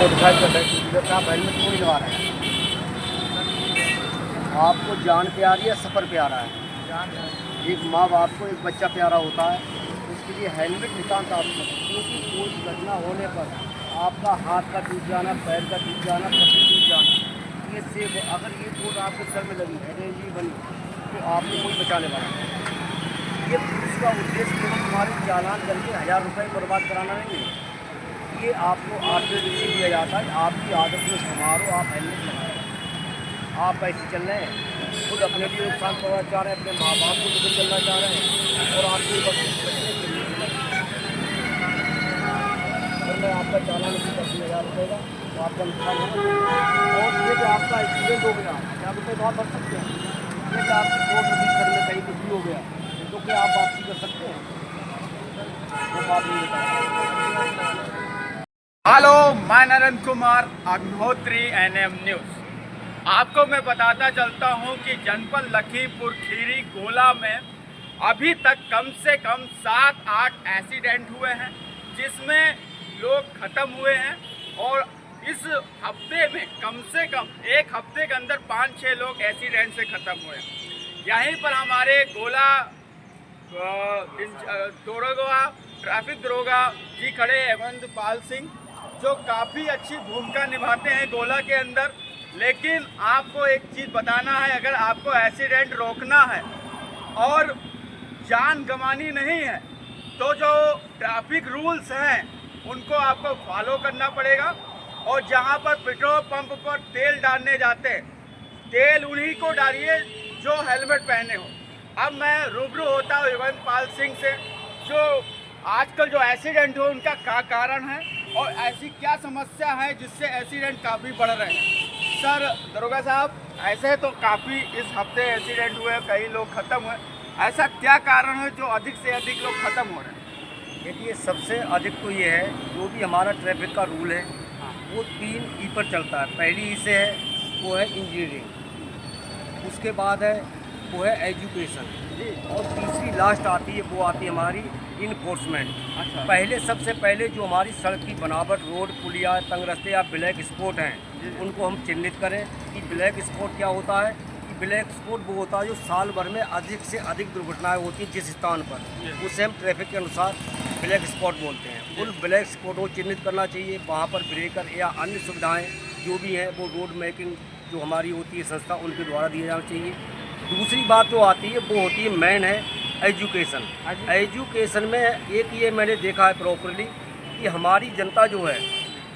Motorcycle पर बैठे two wheeler पे आप हेलमेट क्यों नहीं लगा रहे हैं? आपको जान प्यारी है, सफ़र प्यारा है। एक माँ बाप को एक बच्चा प्यारा होता है, उसके लिए हेलमेट नितांत आवश्यक है। क्योंकि कोई घटना होने पर आपका हाथ का टूट जाना, पैर का टूट जाना, पसली टूट जाना, ये सेफ है। अगर ये चोट आपके सर में लगी, हेड इंजरी बनी, तो आपको कोई बचाने वाला नहीं। ये पुलिस का उद्देश्य केवल तुम्हारे चालान करके 1000 रुपये बर्बाद कराना नहीं है। ये आपको आर्टिफिशियल दिया जाता है, आपकी आदत में समारो, आप हेलमेट लगाएं। आप ऐसे चल रहे हैं, खुद अपने लिए नुकसान पहुँचाना चाह रहे हैं, अपने माँ बाप को लेकर चलना चाह रहे हैं, और आपके मैं आपका चालान उसी 80,000 रुपये का, तो आपका नुकसान होगा। और ये जो आपका एक्सीडेंट हो गया, 1000 रुपये तो आप भर सकते हैं। ये जो आपकी चोट लगी सर में, कहीं कुछ भी हो गया, तो क्या आप वापसी कर सकते हैं? वो बात नहीं होता। हेलो, मैं नरेंद्र कुमार अग्निहोत्री NM न्यूज़। आपको मैं बताता चलता हूं कि जनपद लखीमपुर खीरी गोला में अभी तक कम से कम 7-8 एक्सीडेंट हुए हैं, जिसमें लोग ख़त्म हुए हैं। और इस हफ्ते में कम से कम एक हफ्ते के अंदर 5-6 लोग एक्सीडेंट से ख़त्म हुए हैं। यहीं पर हमारे गोला दरोगा, ट्रैफिक दरोगा जी खड़े हैं, हेमंत पाल सिंह, जो काफ़ी अच्छी भूमिका निभाते हैं गोला के अंदर। लेकिन आपको एक चीज़ बताना है, अगर आपको एक्सीडेंट रोकना है और जान गंवानी नहीं है, तो जो ट्रैफिक रूल्स हैं उनको आपको फॉलो करना पड़ेगा। और जहां पर पेट्रोल पंप पर तेल डालने जाते हैं, तेल उन्हीं को डालिए जो हेलमेट पहने हो। अब मैं रूबरू होता हूँ हेमंत पाल सिंह से, जो आजकल जो एक्सीडेंट हो उनका क्या कारण है और ऐसी क्या समस्या है जिससे एक्सीडेंट काफ़ी बढ़ रहे हैं। सर दरोगा साहब, ऐसे तो काफ़ी इस हफ्ते एक्सीडेंट हुए, कई लोग ख़त्म हुए, ऐसा क्या कारण है जो अधिक से अधिक लोग ख़त्म हो रहे हैं? देखिए, सबसे अधिक तो ये है, जो भी हमारा ट्रैफिक का रूल है वो 3 ई पर चलता है। पहली ई से है, वो है इंजीनियरिंग, उसके बाद है वो है एजुकेशन, और तीसरी लास्ट आती है, वो आती है हमारी इन्फोर्समेंट। अच्छा। पहले सबसे पहले जो हमारी सड़क की बनावट, रोड, पुलिया, तंग रस्ते या ब्लैक स्पॉट हैं, उनको हम चिन्हित करें कि ब्लैक स्पॉट क्या होता है। कि ब्लैक स्पॉट वो होता है जो साल भर में अधिक से अधिक दुर्घटनाएं होती हैं जिस स्थान पर, उसे हम ट्रैफिक के अनुसार ब्लैक स्पॉट बोलते हैं। उन ब्लैक स्पॉट को चिन्हित करना चाहिए, वहाँ पर ब्रेकर या अन्य सुविधाएँ जो भी हैं वो रोड मेकिंग जो हमारी होती है संस्था, उनके द्वारा दिए जाना चाहिए। दूसरी बात जो आती है वो होती है, मेन है एजुकेशन। एजुकेशन में एक ये मैंने देखा है प्रॉपरली कि हमारी जनता जो है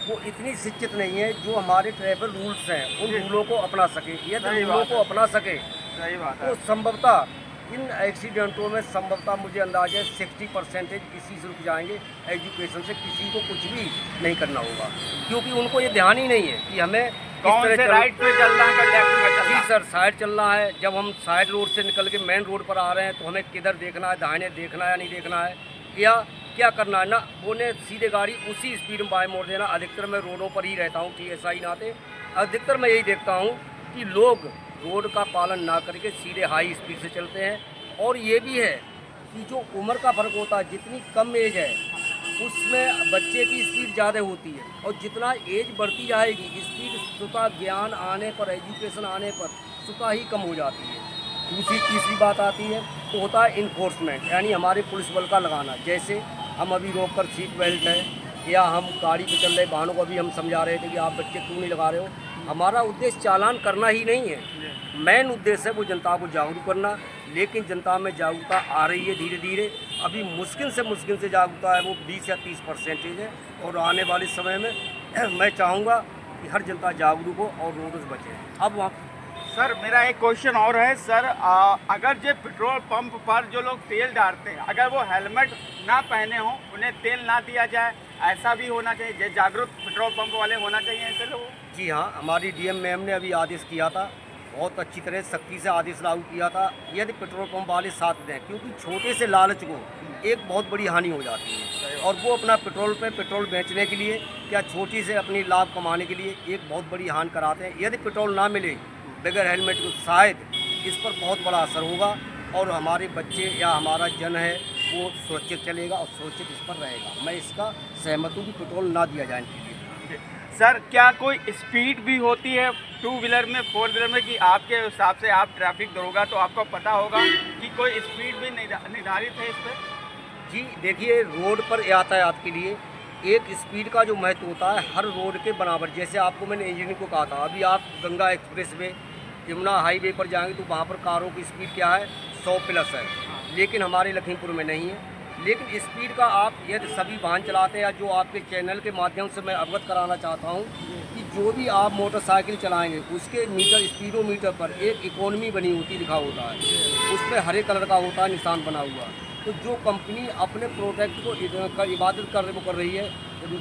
वो इतनी शिक्षित नहीं है जो हमारे ट्रैफिक रूल्स हैं उन रूलों को अपना सके। यदि रूलों को अपना सके, सही बात है। तो संभवतः इन एक्सीडेंटों में संभवतः मुझे अंदाजा है 60% इसी से रुक जाएंगे। एजुकेशन से किसी को कुछ भी नहीं करना होगा, क्योंकि उनको ये ध्यान ही नहीं है कि हमें कौन से राइट पे चलना है, लेफ्ट पे चलना जी है। सर, साइड चलना है। जब हम साइड रोड से निकल के मेन रोड पर आ रहे हैं तो हमें किधर देखना है, दाहिने देखना है या नहीं देखना है, या क्या करना है ना, बोने सीधे गाड़ी उसी स्पीड में बाएं मोड़ देना। अधिकतर मैं रोडों पर ही रहता हूँ TSI नाते, अधिकतर मैं यही देखता हूँ कि लोग रोड का पालन ना करके सीधे हाई स्पीड से चलते हैं। और ये भी है कि जो उम्र का फ़र्क होता है, जितनी कम एज है उसमें बच्चे की स्पीड ज़्यादा होती है, और जितना एज बढ़ती जाएगी स्पीड स्वतः ज्ञान आने पर, एजुकेशन आने पर स्वतः ही कम हो जाती है। तीसरी बात आती है तो होता है इन्फोर्समेंट, यानी हमारे पुलिस बल का लगाना। जैसे हम अभी रोक कर सीट बेल्ट है, या हम गाड़ी पे चल रहे वाहनों को अभी हम समझा रहे थे कि आप बच्चे क्यों नहीं लगा रहे हो। हमारा उद्देश्य चालान करना ही नहीं है, मेन उद्देश्य है वो जनता को जागरूक करना। लेकिन जनता में जागरूकता आ रही है धीरे धीरे, अभी मुश्किल से जागरूकता है वो 20 या 30% है। और आने वाले समय में मैं चाहूँगा कि हर जनता जागरूक हो और रोड से बचे। अब वहाँ सर मेरा एक क्वेश्चन और है सर, अगर जो पेट्रोल पंप पर जो लोग तेल डालते हैं, अगर वो हेलमेट ना पहने हो, उन्हें तेल ना दिया जाए, ऐसा भी होना चाहिए? जागरूक पेट्रोल पंप वाले होना चाहिए ऐसे लोग? जी हाँ, हमारी DM मैम ने अभी आदेश किया था, बहुत अच्छी तरह सख्ती से आदेश लागू किया था, यदि पेट्रोल पंप वाले साथ दें, क्योंकि छोटे से लालच को एक बहुत बड़ी हानि हो जाती है। और वो अपना पेट्रोल बेचने के लिए, क्या छोटी से अपनी लाभ कमाने के लिए एक बहुत बड़ी हानि कराते हैं। यदि पेट्रोल ना मिले बगैर हेलमेट को, शायद इस पर बहुत बड़ा असर होगा, और हमारे बच्चे या हमारा जन है वो सुरक्षित चलेगा और सुरक्षित इस पर रहेगा। मैं इसका सहमत हूँ कि पेट्रोल ना दिया जाए इनके लिए। ओके। सर क्या कोई स्पीड भी होती है टू व्हीलर में, फोर व्हीलर में, कि आपके हिसाब से आप ट्रैफिक दरोगा तो आपको पता होगा कि कोई स्पीड भी निर्धारित है इस पर? जी देखिए, रोड पर यातायात के लिए एक स्पीड का जो महत्व होता है हर रोड के बराबर। जैसे आपको मैंने इंजीनियर को कहा था, अभी आप Ganga express way, Yamuna highway पर जाएंगे तो वहाँ पर कारों की स्पीड क्या है, 100 प्लस है, लेकिन हमारे लखीमपुर में नहीं है। लेकिन स्पीड का आप यदि सभी वाहन चलाते हैं, या जो आपके चैनल के माध्यम से मैं अवगत कराना चाहता हूँ कि जो भी आप मोटरसाइकिल चलाएंगे उसके मीटर, स्पीडोमीटर पर एक इकोनॉमी बनी होती लिखा होता है, उस पर हरे कलर का होता है निशान बना हुआ। तो जो कंपनी अपने प्रोडक्ट को इबादत कर रही है,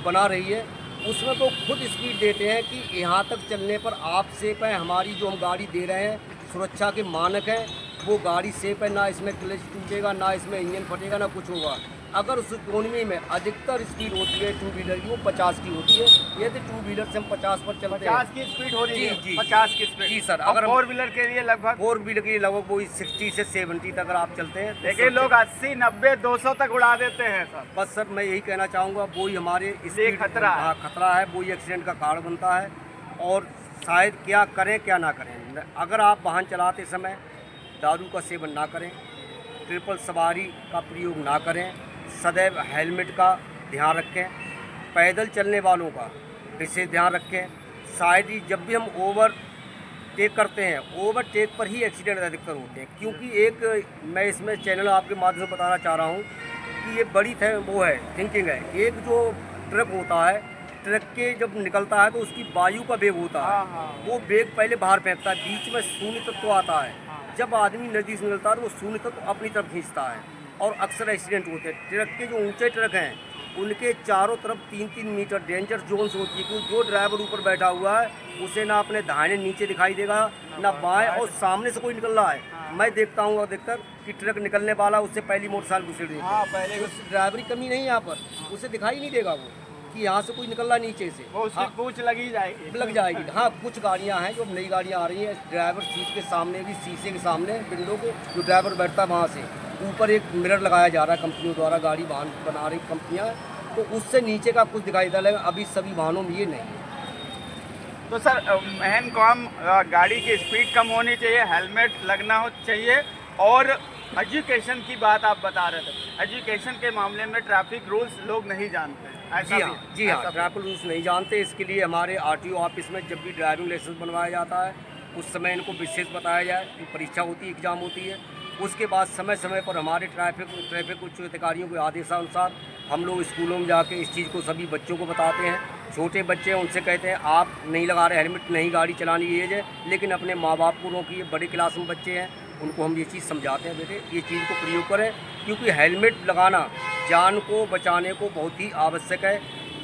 बना रही है, उसमें तो खुद स्पीड देते हैं कि यहाँ तक चलने पर आप सेफ है, हमारी जो हम गाड़ी दे रहे हैं सुरक्षा के मानक हैं, वो गाड़ी सेफ है, ना इसमें क्लच टूटेगा, ना इसमें इंजन फटेगा, ना कुछ होगा। अगर उस इकोनॉमी में अधिकतर स्पीड होती है टू व्हीलर की, वो 50 की होती है। यदि टू व्हीलर से हम 50 पर चलते हैं, 50 की स्पीड हो रही है? जी 50 की स्पीड? जी सर। अगर फोर व्हीलर के लिए लगभग, फोर व्हीलर के लिए लगभग वही 60 से 70 तक अगर आप चलते हैं। लेकिन लोग 80, 90, 200 तक उड़ा देते हैं सर। बस सर मैं यही कहना चाहूँगा, वही हमारे स्पीड खतरा है। हाँ खतरा है, वही एक्सीडेंट का कारण बनता है। और शायद क्या करें क्या ना करें, अगर आप वाहन चलाते समय दारू का सेवन ना करें, ट्रिपल सवारी का प्रयोग ना करें, सदैव हेलमेट का ध्यान रखें, पैदल चलने वालों का विशेष ध्यान रखें। शायद ही जब भी हम ओवरटेक करते हैं, ओवरटेक पर ही एक्सीडेंट अधिकतर होते हैं। क्योंकि एक मैं इसमें चैनल आपके माध्यम से बताना चाह रहा हूँ कि ये बड़ी वो है थिंकिंग है। एक जो ट्रक होता है, ट्रक के जब निकलता है तो उसकी वायु का वेग होता है, वो वेग पहले बाहर फेंकता है, बीच में शून्य तत्व आता है। जब आदमी नदी से निकलता है तो वो शून्य तत्व अपनी तरफ खींचता है, और अक्सर एक्सीडेंट होते हैं। ट्रक के जो ऊंचे ट्रक हैं उनके चारों तरफ 3-3 मीटर डेंजर जोन्स होती है, क्योंकि जो ड्राइवर ऊपर बैठा हुआ है उसे ना अपने दाहिने नीचे दिखाई देगा, ना बाएं, और सामने से कोई निकल रहा है। मैं देखता हूँ अधिकतर कि ट्रक निकलने वाला उससे पहली मोटरसाइकिल घुसेड़ देती है। पहले उस ड्राइवरी कमी नहीं है यहाँ पर, उसे दिखाई नहीं देगा वो कि यहाँ से कोई निकल रहा नीचे से, वो उसकी पूछ लगी जाएगी, लग जाएगी। हाँ कुछ गाड़ियाँ हैं जो नई गाड़ियाँ आ रही हैं, ड्राइवर सीट के सामने भी, शीशे के सामने विंडो के जो ड्राइवर बैठता है वहाँ से ऊपर एक मिरर लगाया जा रहा है कंपनियों द्वारा, गाड़ी वाहन बना रही कंपनियाँ, तो उससे नीचे का कुछ दिखाई देता है। अभी सभी वाहनों में ये नहीं है। तो सर मेन काम गाड़ी की स्पीड कम होनी चाहिए, हेलमेट लगना हो चाहिए, और एजुकेशन की बात आप बता रहे थे। एजुकेशन के मामले में ट्रैफिक रूल्स लोग नहीं जानते। जी हाँ, ट्रैफिक रूल्स नहीं जानते। इसके लिए हमारे RTO ऑफिस में जब भी ड्राइविंग लाइसेंस बनवाया जाता है उस समय इनको विशेष बताया जाए कि परीक्षा होती है, एग्ज़ाम होती है। उसके बाद समय समय पर हमारे ट्रैफिक उच्च अधिकारियों के आदेशानुसार हम लोग स्कूलों में जाके इस चीज़ को सभी बच्चों को बताते हैं। छोटे बच्चे हैं उनसे कहते हैं आप नहीं लगा रहे हेलमेट, नहीं गाड़ी चलानी एज है, लेकिन अपने माँ बाप को रोकिए। बड़े क्लास में बच्चे हैं उनको हम ये चीज़ समझाते हैं, बेटे ये चीज़ को प्रयोग करें, क्योंकि हेलमेट लगाना जान को बचाने को बहुत ही आवश्यक है।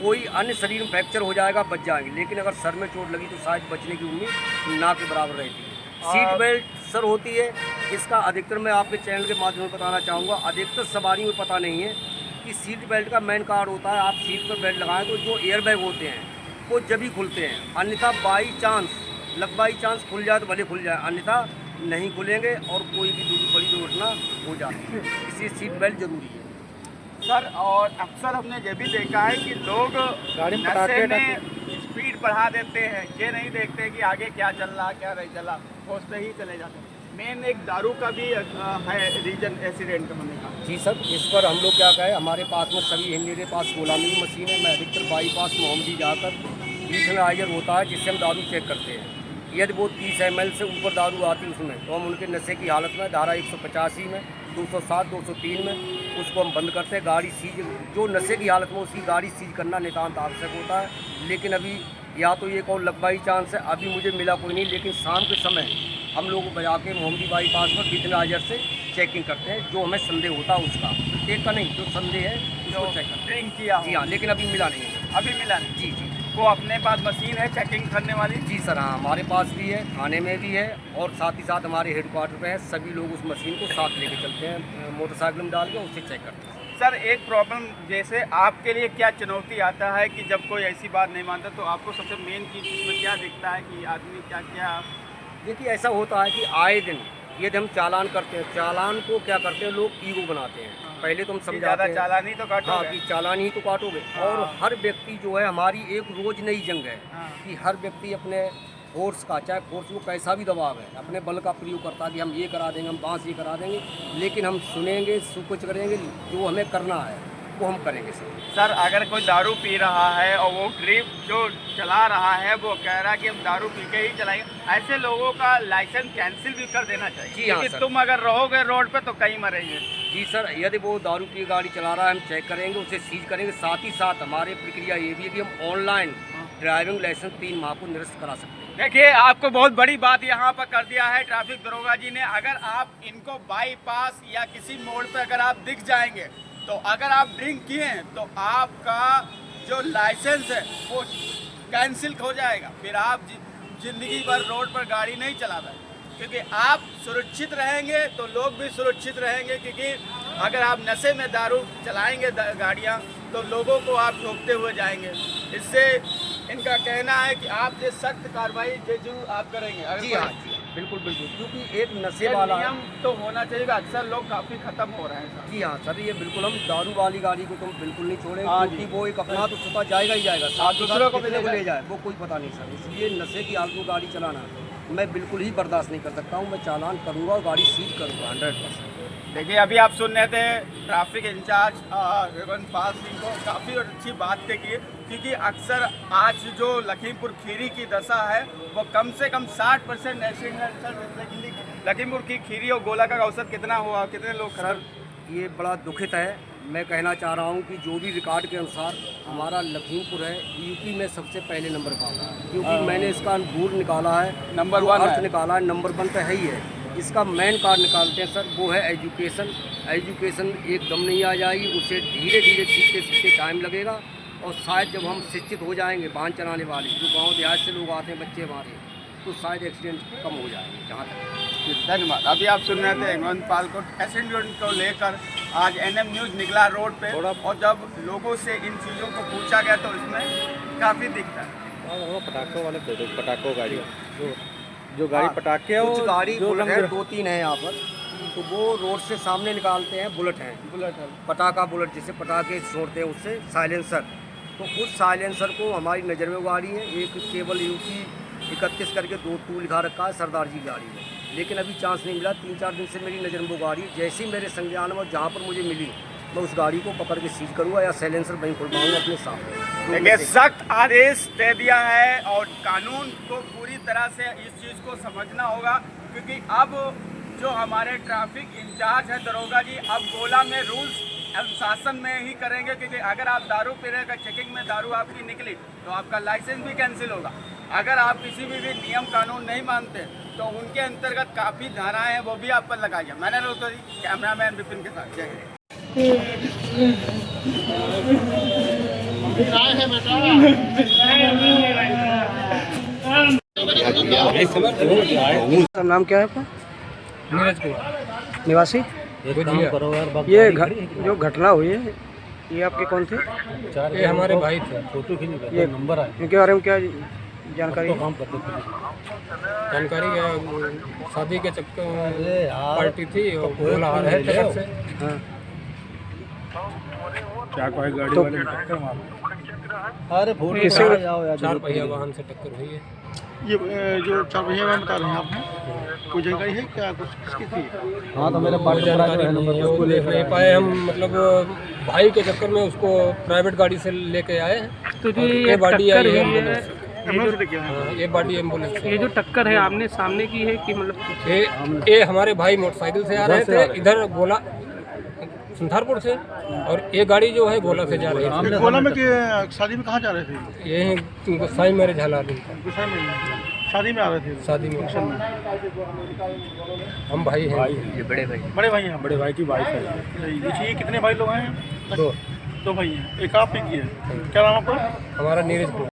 कोई अन्य शरीर में फ्रैक्चर हो जाएगा, बच जाएंगे, लेकिन अगर सर में चोट लगी तो शायद बचने की उम्मीद ना के बराबर रहती है। सीट बेल्ट सर होती है, इसका अधिकतर मैं आपके चैनल के माध्यम से बताना चाहूँगा, अधिकतर सवारी में पता नहीं है कि सीट बेल्ट का मेन कार्ड होता है। आप सीट पर बेल्ट लगाएं तो जो एयर बैग होते हैं वो जब ही खुलते हैं, अन्यथा बाई चांस खुल जाए तो भले खुल जाए, अन्यथा नहीं खुलेंगे और कोई भी बड़ी दुर्घटना हो जाती है। इसलिए सीट बेल्ट जरूरी है सर। और अक्सर हमने ये भी देखा है कि लोग नशे में स्पीड बढ़ा देते हैं, ये नहीं देखते कि आगे क्या चल रहा क्या नहीं चला, सोचते ही चले जाते हैं। मेन एक दारू का भी है रीजन एक्सीडेंट होने का। जी सर, इस पर हम लोग क्या कहें, हमारे पास में सभी मेरे पास गोलामी की मशीन है। मैं अधिकतर बाईपास मोहम्मदी जाकर डिसनाइजर होता है जिससे हम दारू चेक करते हैं। यदि वो 30 ml से ऊपर दारू आती है उसमें, तो हम उनके नशे की हालत में धारा 185 में, 207, 203 में उसको हम बंद करते हैं। गाड़ी सीज, जो नशे की हालत में उसकी गाड़ी सीज करना नितांत आवश्यक होता है। लेकिन अभी या तो ये कौन लगवाई चांस है, अभी मुझे मिला कोई नहीं, लेकिन शाम के समय हम लोग बजा के मोहम्मदी बाईपास पर डिसनाइजर से चेकिंग करते हैं, जो हमें संदेह होता है उसका, प्रत्येक का नहीं, जो संदेह है उसको चेक करते हैं। ड्रिंक किया? जी हाँ, लेकिन अभी मिला नहीं है। अभी मिला नहीं? जी जी। वो अपने पास मशीन है चेकिंग करने वाली? जी सर हाँ, हमारे पास भी है, थाने में भी है, और साथ ही साथ हमारे हेडक्वार्टर पे है। सभी लोग उस मशीन को साथ लेके चलते हैं, मोटरसाइकिल में डाल के उससे चेक करते हैं। सर एक प्रॉब्लम जैसे आपके लिए क्या चुनौती आता है कि जब कोई ऐसी बात नहीं मानता, तो आपको सबसे मेन चीज़ इसमें क्या दिखता है कि आदमी क्या क्या? देखिए ऐसा होता है कि आए दिन यदि हम चालान करते हैं, चालान को क्या करते हैं लोग ईगो बनाते हैं पहले तो हम समझाते ज़्यादा हैं चालानी तो हाँ काटोगे। कि चालान ही तो काटोगे। और हर व्यक्ति जो है, हमारी एक रोज नई जंग है कि हर व्यक्ति अपने फोर्स का, चाहे फोर्स को कैसा भी दबाव है, अपने बल का प्रयोग करता है कि हम ये करा देंगे, हम बांस ये करा देंगे, लेकिन हम सुनेंगे, सब कुछ करेंगे, जो हमें करना है वो हम करेंगे सर अगर कोई दारू पी रहा है और वो ड्रिप जो चला रहा है वो कह रहा है कि हम दारू पी के ही चलाएंगे, ऐसे लोगों का लाइसेंस कैंसिल भी कर देना चाहिए। जी हाँ क्योंकि सर। तुम अगर रहोगे रोड पे तो कहीं मरेंगे। जी सर, यदि वो दारू की गाड़ी चला रहा है, हम चेक करेंगे, उसे सीज करेंगे। साथ ही साथ हमारी प्रक्रिया ये भी है कि हम ऑनलाइन ड्राइविंग लाइसेंस 3 माह को निरस्त करा सकते हैं। देखिए आपको बहुत बड़ी बात यहाँ पर कर दिया है ट्रैफिक दरोगा जी ने। अगर आप इनको बाईपास या किसी मोड़ पे अगर आप दिख जाएंगे तो अगर आप ड्रिंक किए हैं तो आपका जो लाइसेंस है वो कैंसिल हो जाएगा। फिर आप जिंदगी भर रोड पर गाड़ी नहीं चला पाए, क्योंकि आप सुरक्षित रहेंगे तो लोग भी सुरक्षित रहेंगे। क्योंकि अगर आप नशे में दारू चलाएंगे गाड़ियाँ तो लोगों को आप ठोकते हुए जाएंगे। इससे इनका कहना है कि आप ये सख्त कार्रवाई जरूर आप करेंगे। जी हाँ, बिल्कुल बिल्कुल, क्योंकि एक नशे ये वाला नियम तो होना चाहिए। अक्सर लोग काफ़ी खत्म हो रहे हैं सर। जी हाँ सर, ये बिल्कुल हम दारू वाली गाड़ी को तो बिल्कुल नहीं छोड़ेंगे, हाँ क्योंकि जी। वो एक अपना तो छुपा जाएगा ही जाएगा, साथ ही दूसरों साथ को भी कितने को ले ले जाए वो कोई पता नहीं सर। इसलिए नशे की हालत में गाड़ी चलाना मैं बिल्कुल ही बर्दाश्त नहीं कर सकता हूँ। मैं चालान करूँगा और गाड़ी सीज करूँगा 100%। देखिए अभी आप सुन रहे थे ट्रैफिक इंचार्ज रघुवंश सिंह को, काफ़ी अच्छी बात की, क्योंकि अक्सर आज जो लखीमपुर खीरी की दशा है वो कम से कम 60% लखीमपुर की खीरी और गोला का औसत कितना हुआ, कितने लोग सर ये बड़ा दुखित है। मैं कहना चाह रहा हूँ कि जो भी रिकॉर्ड के अनुसार हमारा लखीमपुर है यूपी में सबसे पहले नंबर पर आता है, क्योंकि मैंने इसका अंगूर निकाला है, नंबर जो 1 अर्थ है। निकाला है, नंबर 1 तो है ही है। इसका मेन कार्ड निकालते हैं सर, वो है एजुकेशन। एजुकेशन एकदम नहीं आ जाएगी, उसे धीरे धीरे सीखते सीखते टाइम लगेगा। और शायद जब हम शिक्षित हो जाएंगे वाहन चलाने वाले, जो गांव देहात से लोग आते हैं बच्चे हमारे, तो शायद एक्सीडेंट कम हो जाएंगे। जहाँ तक धन्यवाद। अभी आप सुन रहे थे हेमंत पाल को। एक्सीडेंट को लेकर आज NM न्यूज़ निकला रोड पे, और जब लोगों से इन चीज़ों को पूछा गया तो इसमें काफ़ी दिखता है। पटाखों वाले पटाखों गाड़ी जो गाड़ी पटाखे है, कुछ गाड़ी जो बुलेट रंग है, 2-3 है यहाँ पर, तो वो रोड से सामने निकालते हैं। बुलेट है, पटाखा बुलेट, जिसे पटाखे छोड़ते हैं उससे साइलेंसर। तो उस साइलेंसर को हमारी नज़र में गाड़ी है, एक केवल UP 31 करके 2 लिखा रखा है, सरदार जी गाड़ी है, लेकिन अभी चांस नहीं मिला। 3-4 दिन से मेरी नज़र में वो गाड़ी, जैसे ही मेरे संज्ञान में जहाँ पर मुझे मिली मैं उस गाड़ी को पकड़ के सीज करूँगा या साइलेंसर वहीं खुलवाऊँगा अपने सामने। देखिए सख्त आदेश दे दिया है और कानून को पूरी तरह से इस चीज़ को समझना होगा, क्योंकि अब जो हमारे ट्रैफिक इंचार्ज है दरोगा जी, अब गोला में रूल्स अनुशासन में ही करेंगे। क्योंकि अगर आप दारू पी रहे, चेकिंग में दारू आपकी निकली तो आपका लाइसेंस भी कैंसिल होगा। अगर आप किसी भी नियम कानून नहीं मानते तो उनके अंतर्गत काफ़ी धाराएं हैं, वो भी आप पर लगाइए। मैंने रोतरी, कैमरामैन विपिन के साथ, जय हिंद। सर नाम क्या है आपका? नीरज कुमार निवासी। ये जो घटना हुई है ये आपके कौन थे? ये हमारे भाई थे, फोटो ये नंबर आए इनके बारे में क्या जानकारी है? काम करते थे। जानकारी क्या, शादी के चक्कर पार्टी थी और गोला आ रहे थे ट्रक से। हाँ, क्या कोई गाड़ी तो- वाले ने टक्कर मारा। अरे किससे? 4 पहिया वाहन से टक्कर हुई है। ये जो 4 पहिया वाहन बता रहे हैं आप, कोई जानकारी है क्या, कुछ किसकी थी? हाँ तो मेरे कोई जानकारी नहीं है, वो देख नहीं पाए हम, मतलब भाई के चक्कर में उसको प्राइवेट गाड़ी से लेके आए हैं। तो जो और ये बॉडी आई टक्कर है हुई है, एम्बुलेंस से। एम्बुलेंस लेके आए हैं। हाँ, ये बॉडी एम्बुलेंस से। ये जो टक्कर है आमने सामने की है कि मतलब ये हमारे भाई मोटरसाइकिल से आ रहे थे इधर गोला सुंथारपुर से, और ये गाड़ी जो है गोला से जा रही है। गोला में शादी में कहाँ जा रहे थे? यही गोसाई मैरिज हला रही था, गुस्सा में शादी में आ रहे थे, शादी में। हम भाई हैं, ये बड़े भाई, बड़े भाई हैं। बड़े भाई की वाइफ है। देखिए ये कितने भाई लोग हैं? 2 भाई हैं, एक आप एक ये। क्या नाम आपका? हमारा नीरज कुमार।